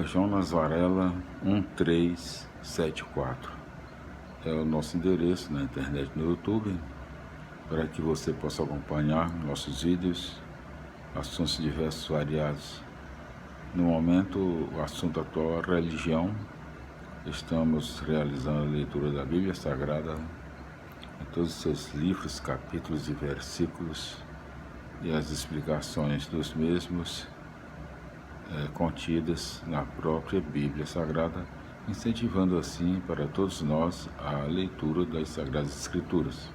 Jonas Varela 1374 é o nosso endereço na internet, no YouTube, para que você possa acompanhar nossos vídeos, assuntos diversos, variados. No momento, o assunto atual é religião. Estamos realizando a leitura da Bíblia Sagrada, em todos os seus livros, capítulos e versículos, e as explicações dos mesmos contidas na própria Bíblia Sagrada, incentivando assim para todos nós a leitura das Sagradas Escrituras.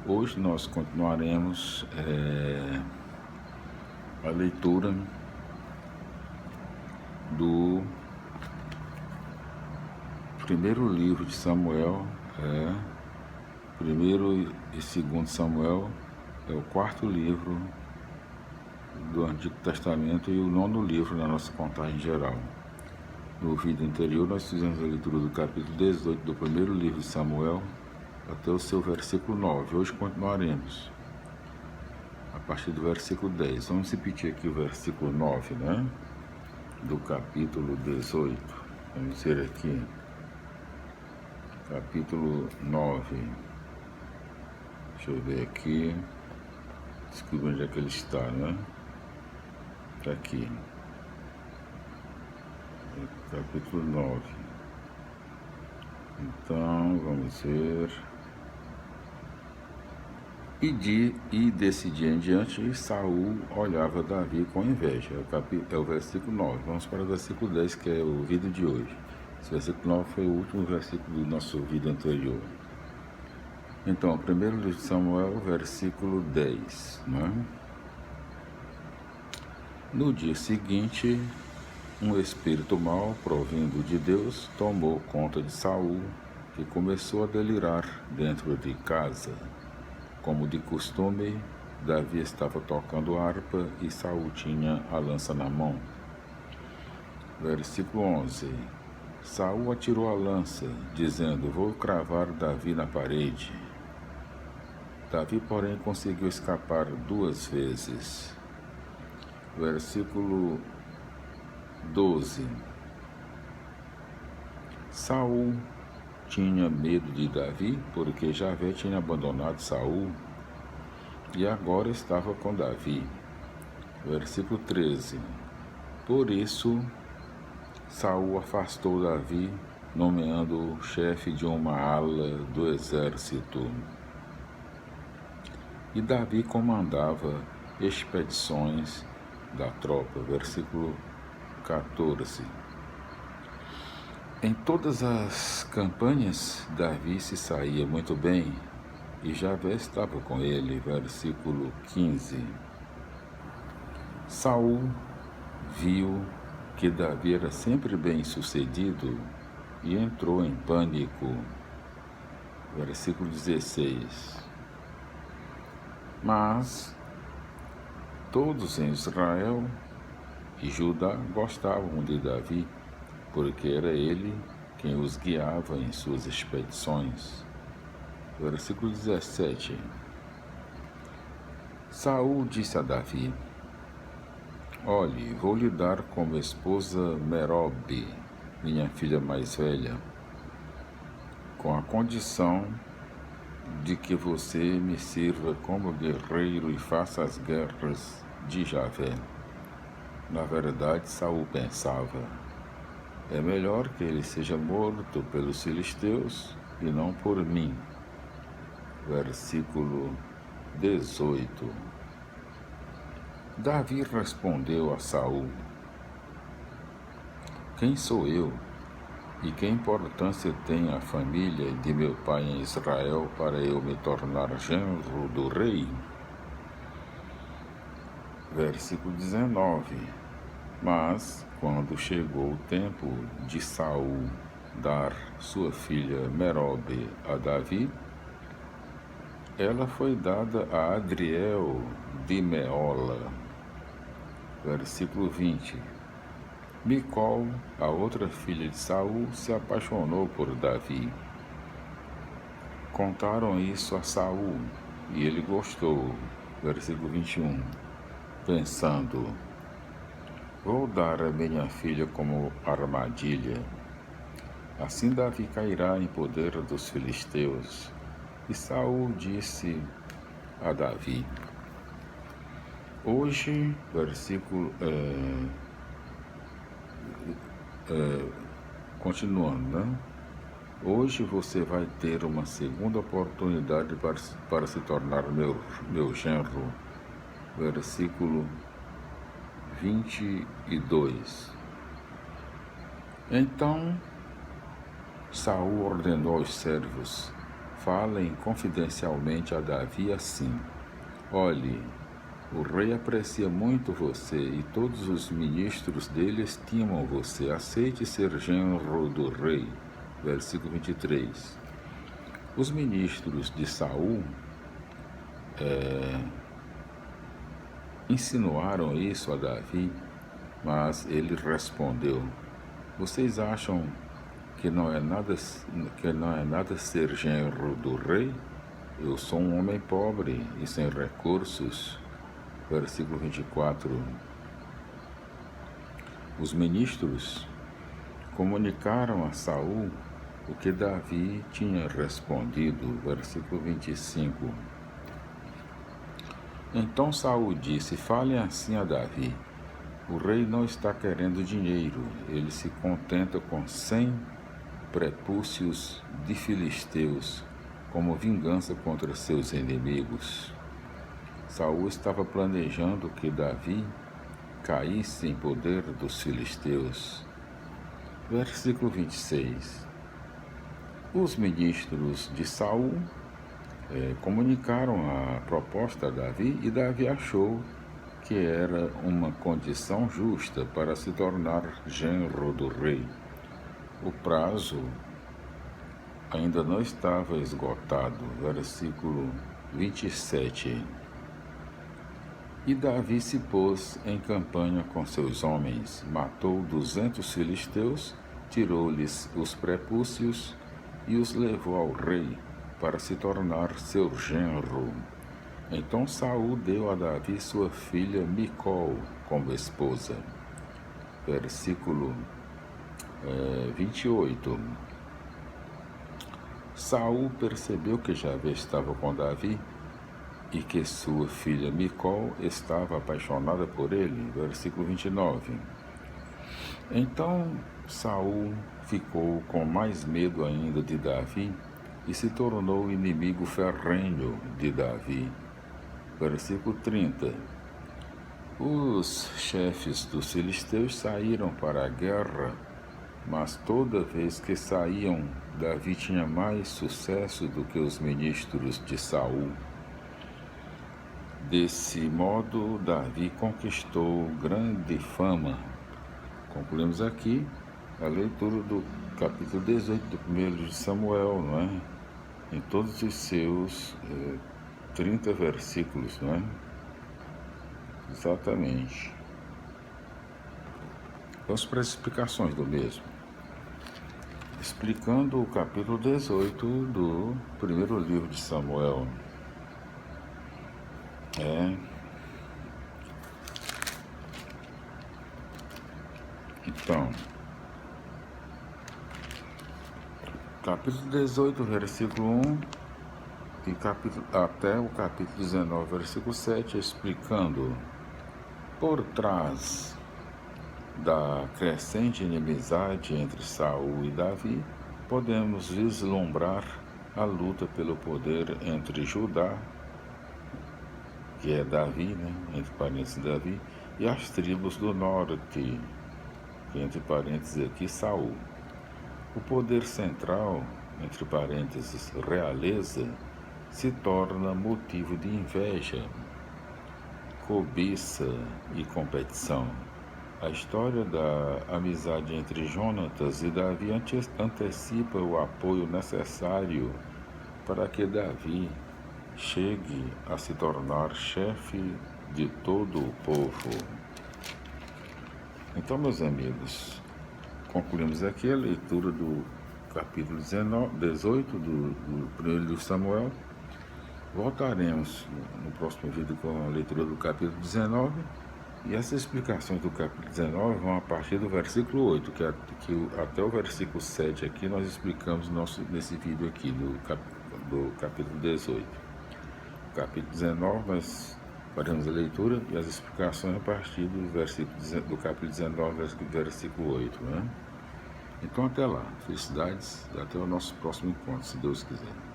Hoje nós continuaremos a leitura do primeiro livro de Samuel, primeiro e segundo Samuel, é o quarto livro do Antigo Testamento e o nono livro na nossa contagem geral. No vídeo anterior nós fizemos a leitura do capítulo 18 do primeiro livro de Samuel até o seu versículo 9. Hoje continuaremos a partir do versículo 10. Vamos repetir aqui o versículo 9, né? Do capítulo 18. Vamos ver aqui. Capítulo 9. Deixa eu ver aqui. Descobri onde é que ele está, né? Está aqui. Capítulo 9. Então, vamos ver. E desse dia em diante, Saul olhava Davi com inveja. É o versículo 9. Vamos para o versículo 10, que é o vídeo de hoje. Esse versículo 9 foi o último versículo do nosso vídeo anterior. Então, primeiro livro de Samuel, versículo 10, né? No dia seguinte, um espírito mau, provindo de Deus, tomou conta de Saul, que começou a delirar dentro de casa. Como de costume, Davi estava tocando harpa e Saul tinha a lança na mão. Versículo 11. Saul atirou a lança, dizendo: vou cravar Davi na parede. Davi, porém, conseguiu escapar 2 vezes. Versículo 12. Saul tinha medo de Davi, porque Javé tinha abandonado Saul e agora estava com Davi. Versículo 13. Por isso, Saul afastou Davi, nomeando-o chefe de uma ala do exército. E Davi comandava expedições da tropa. Versículo 14. Em todas as campanhas, Davi se saía muito bem, e Javé estava com ele. Versículo 15. Saul viu que Davi era sempre bem sucedido e entrou em pânico. Versículo 16. Mas todos em Israel e Judá gostavam de Davi, porque era ele quem os guiava em suas expedições. Versículo 17. Saul disse a Davi: olhe, vou lhe dar como esposa Merobe, minha filha mais velha, com a condição de que você me sirva como guerreiro e faça as guerras de Javé. Na verdade, Saul pensava: é melhor que ele seja morto pelos filisteus e não por mim. Versículo 18. Davi respondeu a Saul: quem sou eu e que importância tem a família de meu pai em Israel para eu me tornar genro do rei? Versículo 19. Mas, quando chegou o tempo de Saul dar sua filha Merobe a Davi, ela foi dada a Adriel de Meola. Versículo 20. Micol, a outra filha de Saul, se apaixonou por Davi. Contaram isso a Saul, e ele gostou. Versículo 21. Pensando: Vou dar a minha filha como armadilha. Assim Davi cairá em poder dos filisteus. E Saul disse a Davi, hoje, continuando, né? Hoje você vai ter uma segunda oportunidade para se tornar meu genro. Versículo 22. Então Saul ordenou aos servos, falem confidencialmente a Davi assim, olhe, o rei aprecia muito você e todos os ministros dele estimam você, aceite ser genro do rei. Versículo 23. Os ministros de Saul insinuaram isso a Davi, mas ele respondeu, vocês acham que não é nada ser genro do rei? Eu sou um homem pobre e sem recursos. Versículo 24. Os ministros comunicaram a Saul o que Davi tinha respondido. Versículo 25. Então Saul disse, falem assim a Davi, o rei não está querendo dinheiro, ele se contenta com 100 prepúcios de filisteus, como vingança contra seus inimigos. Saul estava planejando que Davi caísse em poder dos filisteus. Versículo 26. Os ministros de Saul comunicaram a proposta a Davi e Davi achou que era uma condição justa para se tornar genro do rei. O prazo ainda não estava esgotado. Versículo 27. E Davi se pôs em campanha com seus homens, matou 200 filisteus, tirou-lhes os prepúcios e os levou ao rei para se tornar seu genro. Então Saul deu a Davi sua filha Micol como esposa. Versículo 28. Saul percebeu que Javé estava com Davi e que sua filha Micol estava apaixonada por ele. Versículo 29. Então Saul ficou com mais medo ainda de Davi e se tornou inimigo ferrenho de Davi. Versículo 30. Os chefes dos filisteus saíram para a guerra, mas toda vez que saíam, Davi tinha mais sucesso do que os ministros de Saul. Desse modo, Davi conquistou grande fama. Concluímos aqui a leitura do capítulo 18 do primeiro de Samuel, não é? Em todos os seus 30 versículos, não é? Exatamente. Vamos para as explicações do mesmo. Explicando o capítulo 18 do primeiro livro de Samuel. Então, capítulo 18, versículo 1 e até o capítulo 19, versículo 7, explicando por trás da crescente inimizade entre Saul e Davi, podemos vislumbrar a luta pelo poder entre Judá, que é Davi, né, entre parênteses Davi, e as tribos do norte, que entre parênteses aqui Saul. O poder central, entre parênteses realeza, se torna motivo de inveja, cobiça e competição. A história da amizade entre Jonatas e Davi antecipa o apoio necessário para que Davi chegue a se tornar chefe de todo o povo. Então, meus amigos, concluímos aqui a leitura do capítulo 18 do primeiro livro de Samuel. Voltaremos no próximo vídeo com a leitura do capítulo 19 E essas explicações do capítulo 19 vão a partir do versículo 8, até o versículo 7 aqui nós explicamos nesse vídeo aqui do capítulo 18. O capítulo 19 nós faremos a leitura e as explicações a partir do capítulo 19, versículo 8, né? Então até lá, felicidades e até o nosso próximo encontro, se Deus quiser.